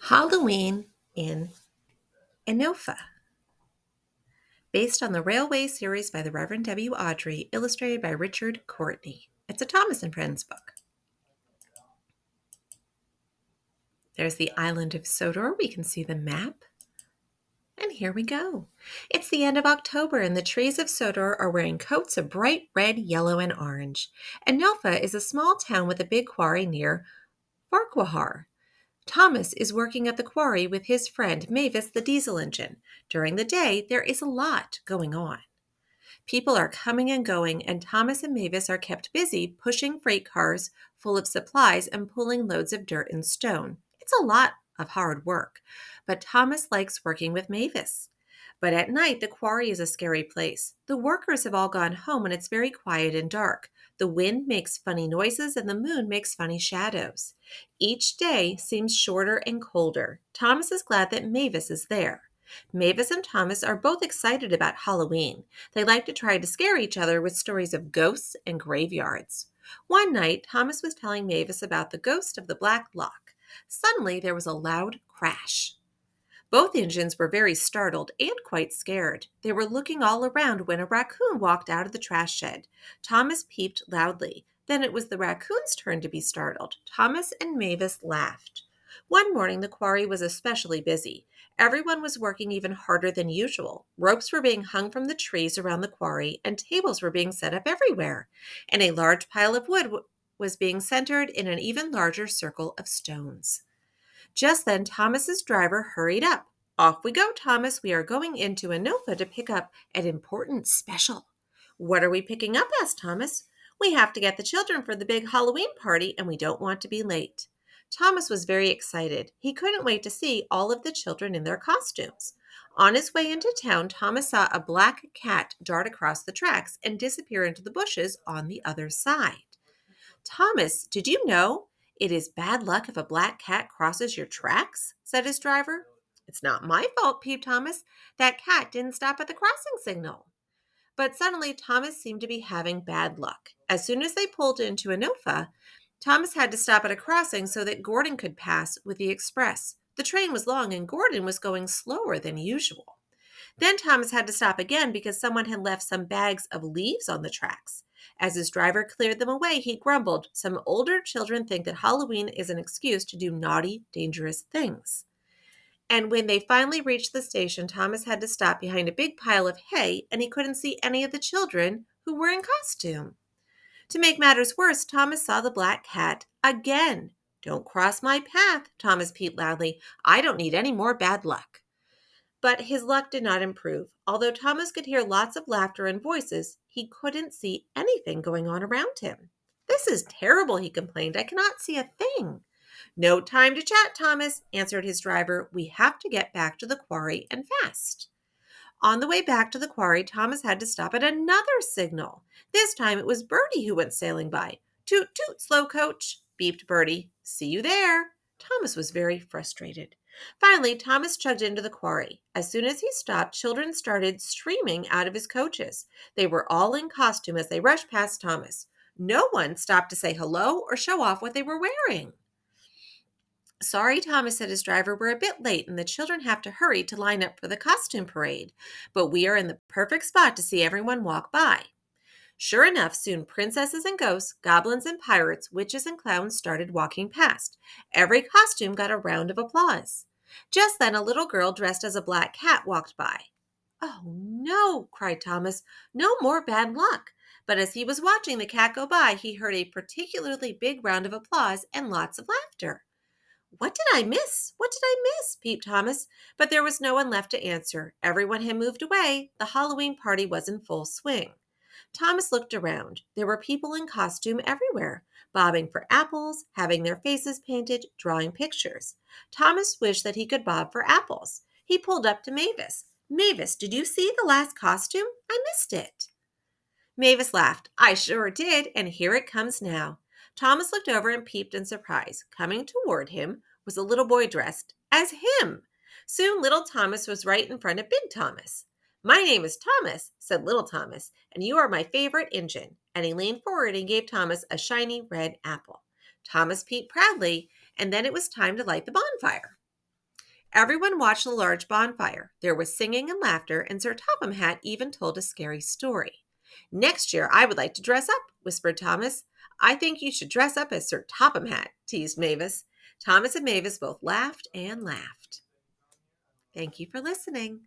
Halloween in Anopha, based on the Railway series by the Reverend W. Audrey, illustrated by Richard Courtney. It's a Thomas and Friends book. There's the island of Sodor. We can see the map. And here we go. It's the end of October, and the trees of Sodor are wearing coats of bright red, yellow, and orange. Anopha is a small town with a big quarry near Farquhar. Thomas is working at the quarry with his friend Mavis the diesel engine. During the day, there is a lot going on. People are coming and going, and Thomas and Mavis are kept busy pushing freight cars full of supplies and pulling loads of dirt and stone. It's a lot of hard work, but Thomas likes working with Mavis. But at night, the quarry is a scary place. The workers have all gone home, and it's very quiet and dark. The wind makes funny noises, and the moon makes funny shadows. Each day seems shorter and colder. Thomas is glad that Mavis is there. Mavis and Thomas are both excited about Halloween. They like to try to scare each other with stories of ghosts and graveyards. One night, Thomas was telling Mavis about the ghost of the Black Lock. Suddenly, there was a loud crash. Both engines were very startled and quite scared. They were looking all around when a raccoon walked out of the trash shed. Thomas peeped loudly. Then it was the raccoon's turn to be startled. Thomas and Mavis laughed. One morning, the quarry was especially busy. Everyone was working even harder than usual. Ropes were being hung from the trees around the quarry, and tables were being set up everywhere. And a large pile of wood was being centered in an even larger circle of stones. Just then, Thomas's driver hurried up. "Off we go, Thomas. We are going into Anopha to pick up an important special." "What are we picking up?" asked Thomas. "We have to get the children for the big Halloween party, and we don't want to be late." Thomas was very excited. He couldn't wait to see all of the children in their costumes. On his way into town, Thomas saw a black cat dart across the tracks and disappear into the bushes on the other side. "Thomas, did you know it is bad luck if a black cat crosses your tracks?" said his driver. "It's not my fault," peeped Thomas. "That cat didn't stop at the crossing signal." But suddenly Thomas seemed to be having bad luck. As soon as they pulled into Anopha, Thomas had to stop at a crossing so that Gordon could pass with the express. The train was long and Gordon was going slower than usual. Then Thomas had to stop again because someone had left some bags of leaves on the tracks. As his driver cleared them away, he grumbled, "Some older children think that Halloween is an excuse to do naughty, dangerous things." And when they finally reached the station, Thomas had to stop behind a big pile of hay, and he couldn't see any of the children who were in costume. To make matters worse, Thomas saw the black cat again. "Don't cross my path," Thomas peeped loudly. "I don't need any more bad luck." But his luck did not improve. Although Thomas could hear lots of laughter and voices, he couldn't see anything going on around him. "This is terrible," he complained. "I cannot see a thing." "No time to chat, Thomas," answered his driver. "We have to get back to the quarry and fast." On the way back to the quarry, Thomas had to stop at another signal. This time it was Bertie who went sailing by. "Toot, toot, slow coach," beeped Bertie. "See you there." Thomas was very frustrated. Finally, Thomas chugged into the quarry. As soon as he stopped, children started streaming out of his coaches. They were all in costume as they rushed past Thomas. No one stopped to say hello or show off what they were wearing. "Sorry, Thomas," said his driver. "We're a bit late and the children have to hurry to line up for the costume parade. But we are in the perfect spot to see everyone walk by." Sure enough, soon princesses and ghosts, goblins and pirates, witches and clowns started walking past. Every costume got a round of applause. Just then, a little girl dressed as a black cat walked by. "Oh, no," cried Thomas. "No more bad luck." But as he was watching the cat go by, he heard a particularly big round of applause and lots of laughter. "What did I miss? What did I miss?" peeped Thomas. But there was no one left to answer. Everyone had moved away. The Halloween party was in full swing. Thomas looked around. There were people in costume everywhere, bobbing for apples, having their faces painted, drawing pictures. Thomas wished that he could bob for apples. He pulled up to Mavis. "Mavis, did you see the last costume? I missed it." Mavis laughed. "I sure did, and here it comes now." Thomas looked over and peeped in surprise. Coming toward him was a little boy dressed as him. Soon little Thomas was right in front of big Thomas. "My name is Thomas," said little Thomas, "and you are my favorite engine." And he leaned forward and gave Thomas a shiny red apple. Thomas peeped proudly, and then it was time to light the bonfire. Everyone watched the large bonfire. There was singing and laughter, and Sir Topham Hatt even told a scary story. Next year, I would like to dress up, whispered Thomas. I think you should dress up as Sir Topham Hatt, teased Mavis. Thomas and Mavis both laughed and laughed. Thank you for listening.